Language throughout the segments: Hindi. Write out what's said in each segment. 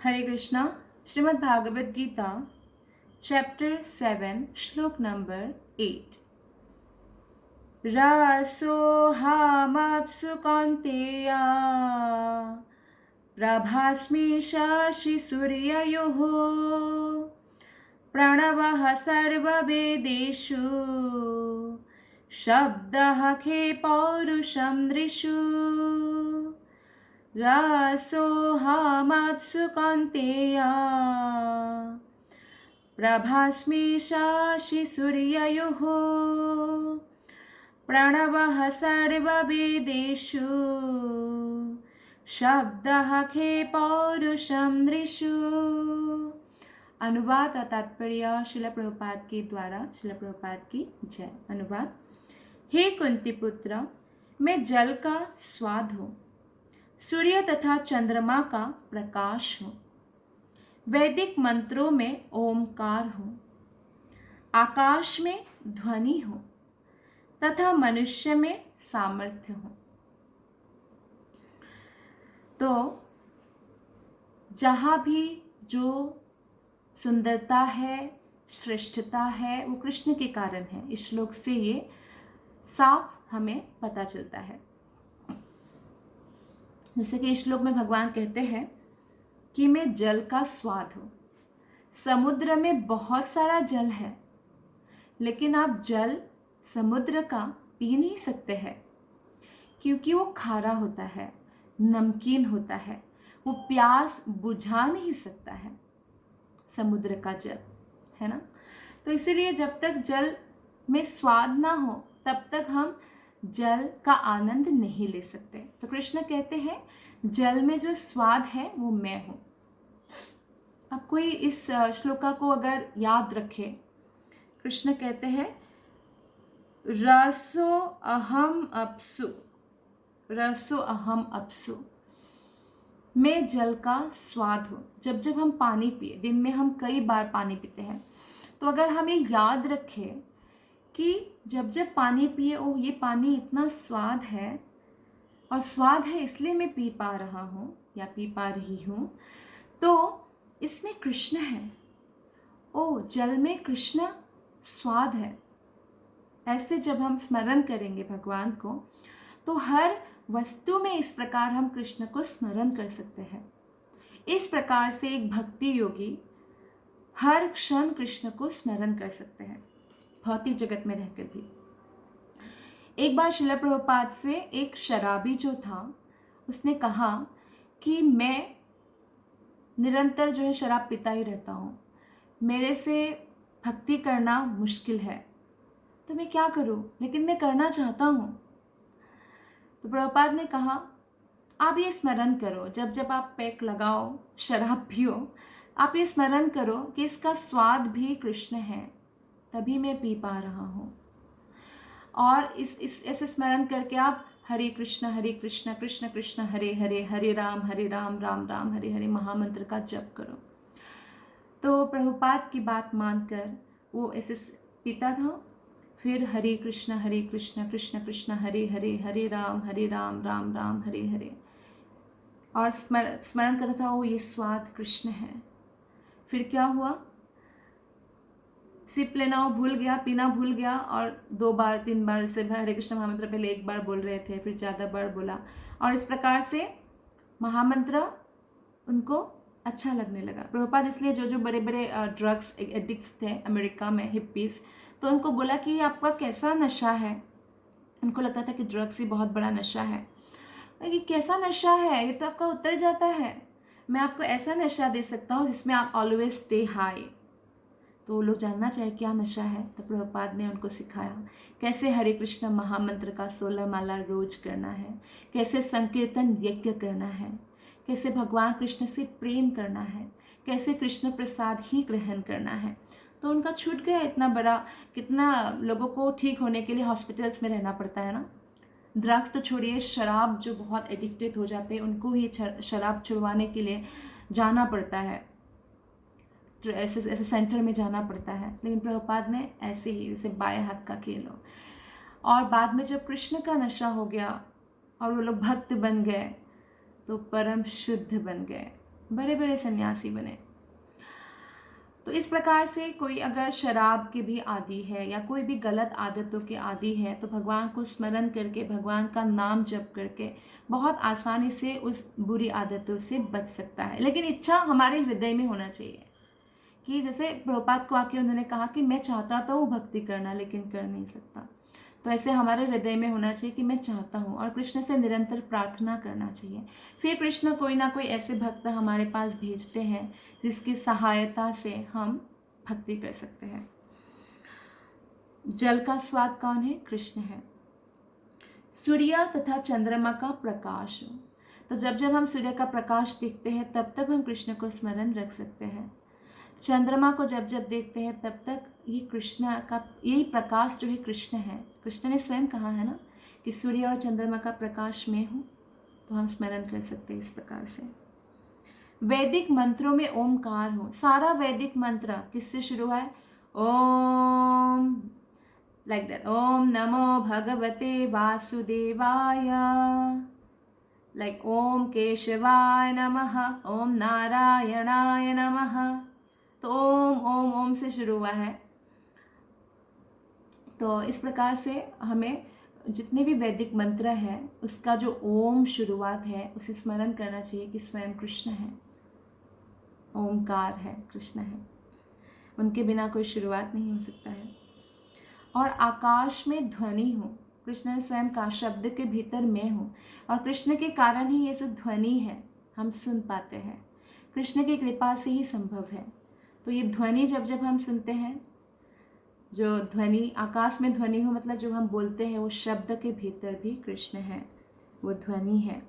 हरे कृष्णा। श्रीमद् भागवत गीता चैप्टर 7 श्लोक नंबर 8। रासोहामाप्सु कौन्तेया प्रभास्मि शशि सूर्ययोः प्रणवः सर्ववेदेषु शब्दः खे पौरुषं नृषु। रासोहामाप्सु कौन्तेया प्रभास्मि शशि सूर्ययोः प्रणवः सर्ववेदेषु शब्दः खे पौरुषं नृषु। अनुवाद और तात्पर्य शिला प्रभुपाद के द्वारा। शिला प्रभुपाद की जय। अनुवाद। हे कुंती पुत्र, मैं जल का स्वाद हूँ, सूर्य तथा चंद्रमा का प्रकाश हूँ, वैदिक मंत्रों में ओमकार हूँ, आकाश में ध्वनि हूँ तथा मनुष्य में सामर्थ्य हूँ। तो जहाँ भी जो सुंदरता है, श्रेष्ठता है, वो कृष्ण के कारण है। इस श्लोक से ये साफ हमें पता चलता है। जैसे कि इस श्लोक में भगवान कहते हैं कि मैं जल का स्वाद हूँ। समुद्र में बहुत सारा जल है, लेकिन आप जल समुद्र का पी नहीं सकते हैं, क्योंकि वो खारा होता है, नमकीन होता है, वो प्यास बुझा नहीं सकता है समुद्र का जल, है ना। तो इसीलिए जब तक जल में स्वाद ना हो तब तक हम जल का आनंद नहीं ले सकते। तो कृष्ण कहते हैं जल में जो स्वाद है वो मैं हूँ। अब कोई इस श्लोका को अगर याद रखे, कृष्ण कहते हैं रसो अहम अप्सु, रसो अहम अप्सु, मैं जल का स्वाद हूँ। जब जब हम पानी पिए, दिन में हम कई बार पानी पीते हैं, तो अगर हम ये याद रखें कि जब जब पानी पिए, ओ ये पानी इतना स्वाद है, और स्वाद है इसलिए मैं पी पा रहा हूँ या पी पा रही हूँ, तो इसमें कृष्ण है। ओ जल में कृष्ण स्वाद है। ऐसे जब हम स्मरण करेंगे भगवान को, तो हर वस्तु में इस प्रकार हम कृष्ण को स्मरण कर सकते हैं। इस प्रकार से एक भक्ति योगी हर क्षण कृष्ण को स्मरण कर सकते हैं, भौतिक जगत में रहकर भी। एक बार श्रील प्रभुपाद से एक शराबी जो था, उसने कहा कि मैं निरंतर जो है शराब पीता ही रहता हूँ, मेरे से भक्ति करना मुश्किल है, तो मैं क्या करूँ, लेकिन मैं करना चाहता हूँ। तो प्रभुपाद ने कहा आप ये स्मरण करो, जब जब आप पैक लगाओ, शराब पियो, आप ये स्मरण करो कि इसका स्वाद भी कृष्ण है, तभी मैं पी पा रहा हूँ। और इस ऐसे स्मरण करके आप हरे कृष्ण कृष्ण कृष्ण हरे हरे, हरे राम राम राम हरे हरे महामंत्र का जप करो। तो प्रभुपाद की बात मानकर वो ऐसे पीता था। फिर हरे कृष्ण कृष्ण कृष्ण हरे हरे, हरे राम राम राम हरे हरे, और स्मरण करता था वो ये स्वाद कृष्ण है। फिर क्या हुआ, सिप लेना वो भूल गया, पीना भूल गया, और 2 बार 3 बार से हरे कृष्ण महामंत्र पहले 1 बार बोल रहे थे, फिर ज़्यादा बार बोला, और इस प्रकार से महामंत्र उनको अच्छा लगने लगा। प्रभुपाद इसलिए जो बड़े बड़े ड्रग्स एडिक्ट्स थे अमेरिका में, हिप्पीज, तो उनको बोला कि आपका कैसा नशा है। उनको लगता था कि ड्रग्स ही बहुत बड़ा नशा है। कि कैसा नशा है, ये तो आपका उतर जाता है, मैं आपको ऐसा नशा दे सकता हूँ जिसमें आप ऑलवेज स्टे हाई। तो वो लोग जानना चाहे क्या नशा है, तो प्रभुपाद ने उनको सिखाया कैसे हरे कृष्ण महामंत्र का 16 माला रोज करना है, कैसे संकीर्तन यज्ञ करना है, कैसे भगवान कृष्ण से प्रेम करना है, कैसे कृष्ण प्रसाद ही ग्रहण करना है। तो उनका छूट गया इतना बड़ा। कितना लोगों को ठीक होने के लिए हॉस्पिटल्स में रहना पड़ता है ना। ड्रग्स तो छोड़िए, शराब जो बहुत एडिक्टेड हो जाते हैं उनको ही शराब छुड़वाने के लिए जाना पड़ता है, ऐसे सेंटर में जाना पड़ता है। लेकिन प्रभुपाद ने ऐसे ही, जैसे बाएं हाथ का खेल हो। और बाद में जब कृष्ण का नशा हो गया और वो लोग भक्त बन गए, तो परम शुद्ध बन गए, बड़े बड़े सन्यासी बने। तो इस प्रकार से कोई अगर शराब के भी आदी है या कोई भी गलत आदतों के आदी है, तो भगवान को स्मरण करके, भगवान का नाम जप करके बहुत आसानी से उस बुरी आदतों से बच सकता है। लेकिन इच्छा हमारे हृदय में होना चाहिए, कि जैसे प्रभुपाद को आके उन्होंने कहा कि मैं चाहता तो हूँ भक्ति करना, लेकिन कर नहीं सकता। तो ऐसे हमारे हृदय में होना चाहिए कि मैं चाहता हूँ, और कृष्ण से निरंतर प्रार्थना करना चाहिए। फिर कृष्ण कोई ना कोई ऐसे भक्त हमारे पास भेजते हैं जिसकी सहायता से हम भक्ति कर सकते हैं। जल का स्वाद कौन है? कृष्ण है। सूर्य तथा चंद्रमा का प्रकाश। तो जब जब हम सूर्य का प्रकाश देखते हैं तब तक हम कृष्ण को स्मरण रख सकते हैं। चंद्रमा को जब जब देखते हैं तब तक ये कृष्ण का, यही प्रकाश जो है कृष्ण है। कृष्ण ने स्वयं कहा है ना कि सूर्य और चंद्रमा का प्रकाश मैं हूँ, तो हम स्मरण कर सकते हैं इस प्रकार से। वैदिक मंत्रों में ओमकार हो। सारा वैदिक मंत्र किससे शुरू है? ओम, लाइक दैट, ओम नमो भगवते वासुदेवाय, लाइक ओम केशवाय नमः, ओम नारायणाय नमः। तो ओम ओम ओम से शुरू हुआ है। तो इस प्रकार से हमें जितने भी वैदिक मंत्र है उसका जो ओम शुरुआत है उसे स्मरण करना चाहिए कि स्वयं कृष्ण है, ओमकार है, कृष्ण है, उनके बिना कोई शुरुआत नहीं हो सकता है। और आकाश में ध्वनि हो। कृष्ण ने स्वयं कहा शब्द के भीतर मैं हूँ, और कृष्ण के कारण ही ये जो ध्वनि है हम सुन पाते हैं, कृष्ण की कृपा से ही संभव है। तो ये ध्वनि जब जब हम सुनते हैं, जो ध्वनि आकाश में ध्वनि हो मतलब जो हम बोलते हैं वो शब्द के भीतर भी कृष्ण है, वो ध्वनि है।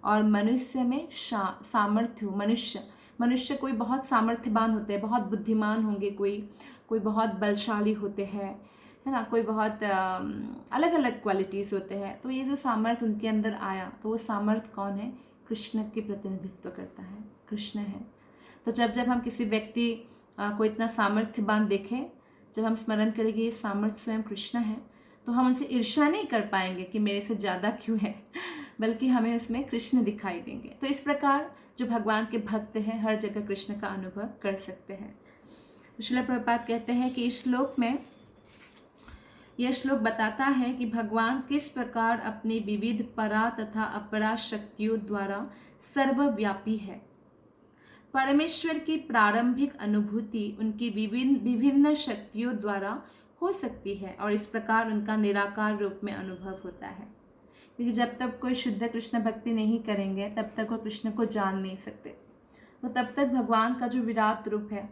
और मनुष्य में सामर्थ्य हो। मनुष्य कोई बहुत सामर्थ्यवान होते हैं, बहुत बुद्धिमान होंगे, कोई बहुत बलशाली होते हैं, है ना, कोई बहुत अलग अलग क्वालिटीज़ होते हैं। तो ये जो सामर्थ्य उनके अंदर आया, तो वो सामर्थ्य कौन है? कृष्ण के प्रतिनिधित्व करता है, कृष्ण है। तो जब जब हम किसी व्यक्ति को इतना सामर्थ्यवान देखें, जब हम स्मरण करेंगे ये सामर्थ्य स्वयं कृष्ण है, तो हम उनसे ईर्ष्या नहीं कर पाएंगे कि मेरे से ज़्यादा क्यों है, बल्कि हमें उसमें कृष्ण दिखाई देंगे। तो इस प्रकार जो भगवान के भक्त हैं हर जगह कृष्ण का अनुभव कर सकते हैं। तो श्रील प्रभुपाद कहते हैं कि इस श्लोक में यह श्लोक बताता है कि भगवान किस प्रकार अपनी विविध परा तथा अपरा शक्तियों द्वारा सर्वव्यापी है। परमेश्वर की प्रारंभिक अनुभूति उनकी विभिन्न शक्तियों द्वारा हो सकती है, और इस प्रकार उनका निराकार रूप में अनुभव होता है। क्योंकि जब तक कोई शुद्ध कृष्ण भक्ति नहीं करेंगे तब तक वो कृष्ण को जान नहीं सकते। तो तब तक भगवान का जो विराट रूप है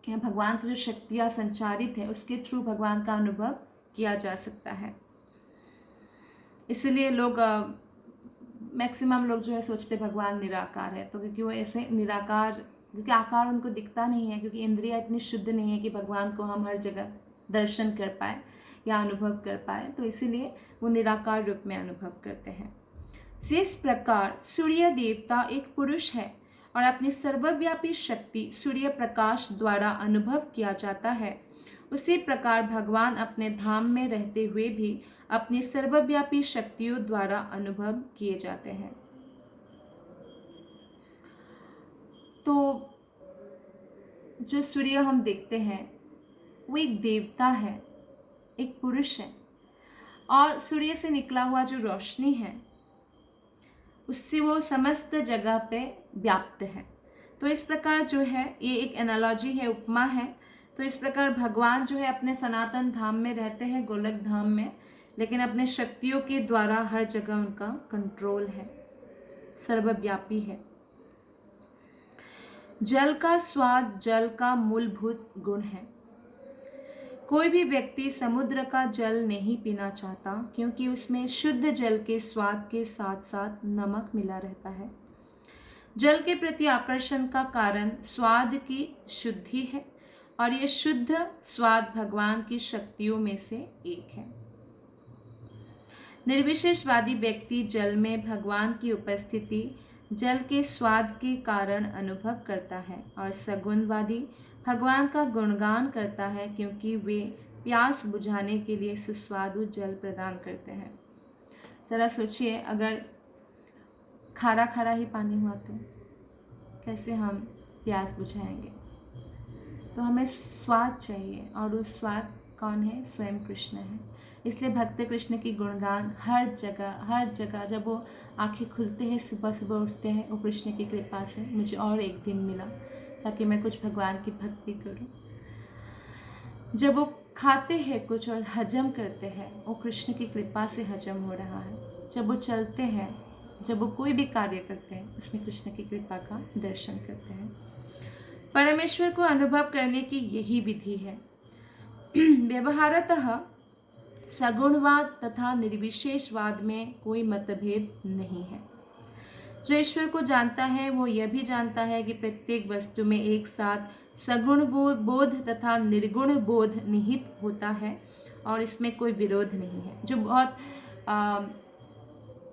या भगवान की जो शक्तियाँ संचारित है उसके थ्रू भगवान का अनुभव किया जा सकता है। इसलिए लोग मैक्सिमम लोग जो है सोचते भगवान निराकार है, तो क्योंकि वो ऐसे निराकार, क्योंकि आकार उनको दिखता नहीं है, क्योंकि इंद्रिया इतनी शुद्ध नहीं है कि भगवान को हम हर जगह दर्शन कर पाए या अनुभव कर पाए, तो इसीलिए वो निराकार रूप में अनुभव करते हैं। जिस प्रकार सूर्य देवता एक पुरुष है और अपनी सर्वव्यापी शक्ति सूर्य प्रकाश द्वारा अनुभव किया जाता है, उसी प्रकार भगवान अपने धाम में रहते हुए भी अपनी सर्वव्यापी शक्तियों द्वारा अनुभव किए जाते हैं। तो जो सूर्य हम देखते हैं वो एक देवता है, एक पुरुष है, और सूर्य से निकला हुआ जो रोशनी है उससे वो समस्त जगह पे व्याप्त है। तो इस प्रकार जो है ये एक एनालॉजी है, उपमा है। तो इस प्रकार भगवान जो है अपने सनातन धाम में रहते हैं, गोलक धाम में, लेकिन अपने शक्तियों के द्वारा हर जगह उनका कंट्रोल है, सर्वव्यापी है। जल का स्वाद जल का मूलभूत गुण है। कोई भी व्यक्ति समुद्र का जल नहीं पीना चाहता, क्योंकि उसमें शुद्ध जल के स्वाद के साथ साथ नमक मिला रहता है। जल के प्रति आकर्षण का कारण स्वाद की शुद्धि है, और यह शुद्ध स्वाद भगवान की शक्तियों में से एक है। निर्विशेषवादी व्यक्ति जल में भगवान की उपस्थिति जल के स्वाद के कारण अनुभव करता है, और सगुणवादी भगवान का गुणगान करता है, क्योंकि वे प्यास बुझाने के लिए सुस्वादु जल प्रदान करते हैं। जरा सोचिए, अगर खारा खारा ही पानी हुआ तो कैसे हम प्यास बुझाएंगे। तो हमें स्वाद चाहिए, और उस स्वाद कौन है? स्वयं कृष्ण है। इसलिए भक्त कृष्ण की गुणगान हर जगह जब वो आंखें खुलते हैं, सुबह सुबह उठते हैं, वो कृष्ण की कृपा से मुझे और एक दिन मिला ताकि मैं कुछ भगवान की भक्ति करूं। जब वो खाते हैं कुछ और हजम करते हैं, वो कृष्ण की कृपा से हजम हो रहा है। जब वो चलते हैं, जब वो कोई भी कार्य करते हैं, उसमें कृष्ण की कृपा का दर्शन करते हैं। परमेश्वर को अनुभव करने की यही विधि है। व्यवहारतः सगुणवाद तथा निर्विशेषवाद में कोई मतभेद नहीं है। जो ईश्वर को जानता है वो यह भी जानता है कि प्रत्येक वस्तु में एक साथ सगुण बोध तथा निर्गुण बोध निहित होता है और इसमें कोई विरोध नहीं है। जो बहुत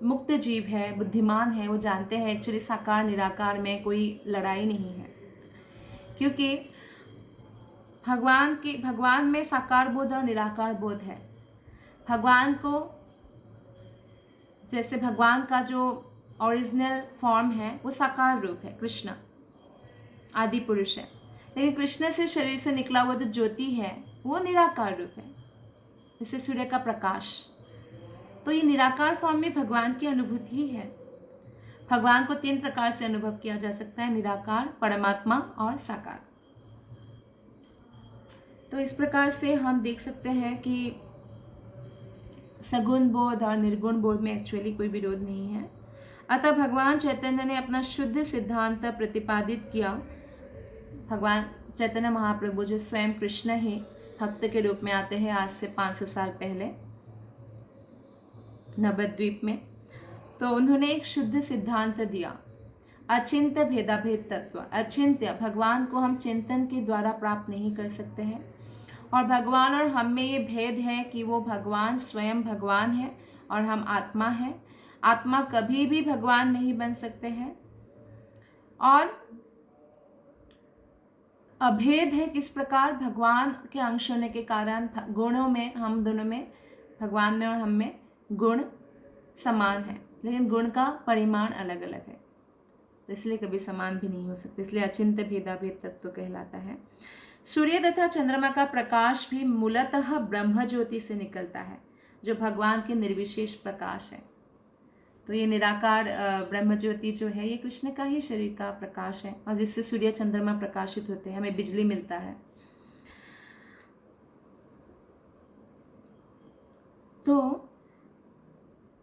मुक्त जीव है, बुद्धिमान है, वो जानते हैं एक्चुअली साकार निराकार में कोई लड़ाई नहीं है, क्योंकि भगवान में साकार बोध और निराकार बोध है। भगवान को, जैसे भगवान का जो ओरिजिनल फॉर्म है वो साकार रूप है, कृष्ण आदि पुरुष है, लेकिन कृष्ण से शरीर से निकला हुआ जो ज्योति है वो निराकार रूप है, जैसे सूर्य का प्रकाश। तो ये निराकार फॉर्म में भगवान की अनुभूति ही है। भगवान को 3 प्रकार से अनुभव किया जा सकता है, निराकार, परमात्मा और साकार। तो इस प्रकार से हम देख सकते हैं कि सगुण बोध और निर्गुण बोध में एक्चुअली कोई विरोध नहीं है। अतः भगवान चैतन्य ने अपना शुद्ध सिद्धांत प्रतिपादित किया। भगवान चैतन्य महाप्रभु जो स्वयं कृष्ण ही भक्त के रूप में आते हैं आज से 500 साल पहले नवद्वीप में, तो उन्होंने एक शुद्ध सिद्धांत दिया, अचिंत्य भेदाभेद तत्व। अचिंत्य, भगवान को हम चिंतन के द्वारा प्राप्त नहीं कर सकते हैं, और भगवान और हम में ये भेद है कि वो भगवान स्वयं भगवान है और हम आत्मा है। आत्मा कभी भी भगवान नहीं बन सकते हैं। और अभेद है किस प्रकार? भगवान के अंश होने के कारण गुणों में हम दोनों में, भगवान में और हम में गुण समान है, लेकिन गुण का परिमाण अलग अलग है, तो इसलिए कभी समान भी नहीं हो सकते। इसलिए अचिंत्य भेदाभेद तत्व कहलाता है। सूर्य तथा चंद्रमा का प्रकाश भी मूलतः ब्रह्म ज्योति से निकलता है, जो भगवान के निर्विशेष प्रकाश है। तो ये निराकार ब्रह्म ज्योति जो है ये कृष्ण का ही शरीर का प्रकाश है, और जिससे सूर्य चंद्रमा प्रकाशित होते हैं, हमें बिजली मिलता है। तो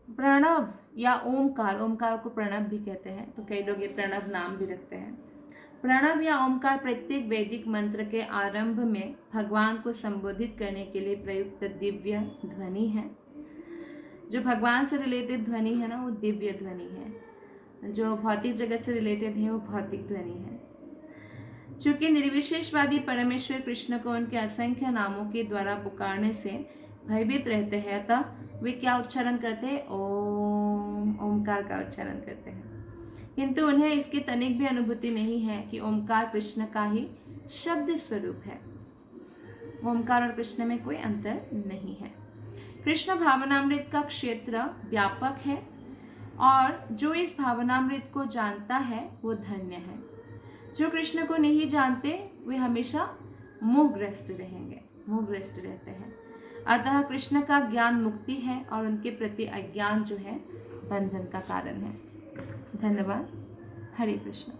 प्रणव या ओमकार, ओमकार को प्रणव भी कहते हैं, तो कई लोग ये प्रणव नाम भी रखते हैं। प्रणव या ओमकार प्रत्येक वैदिक मंत्र के आरंभ में भगवान को संबोधित करने के लिए प्रयुक्त दिव्य ध्वनि है। जो भगवान से रिलेटेड ध्वनि है ना, वो दिव्य ध्वनि है। जो भौतिक जगत से रिलेटेड है वो भौतिक ध्वनि है। चूंकि निर्विशेषवादी परमेश्वर कृष्ण को उनके असंख्य नामों के द्वारा पुकारने से भयभीत रहते हैं, अतः वे क्या उच्चारण करते हैं? ओम, ओमकार का उच्चारण करते हैं। किंतु उन्हें इसकी तनिक भी अनुभूति नहीं है कि ओमकार कृष्ण का ही शब्द स्वरूप है। ओमकार और कृष्ण में कोई अंतर नहीं है। कृष्ण भावनामृत का क्षेत्र व्यापक है, और जो इस भावनामृत को जानता है वो धन्य है। जो कृष्ण को नहीं जानते वे हमेशा मोहग्रस्त रहेंगे, मोहग्रस्त रहते हैं। अतः कृष्ण का ज्ञान मुक्ति है, और उनके प्रति अज्ञान जो है बंधन का कारण है। धन्यवाद। हरे कृष्ण।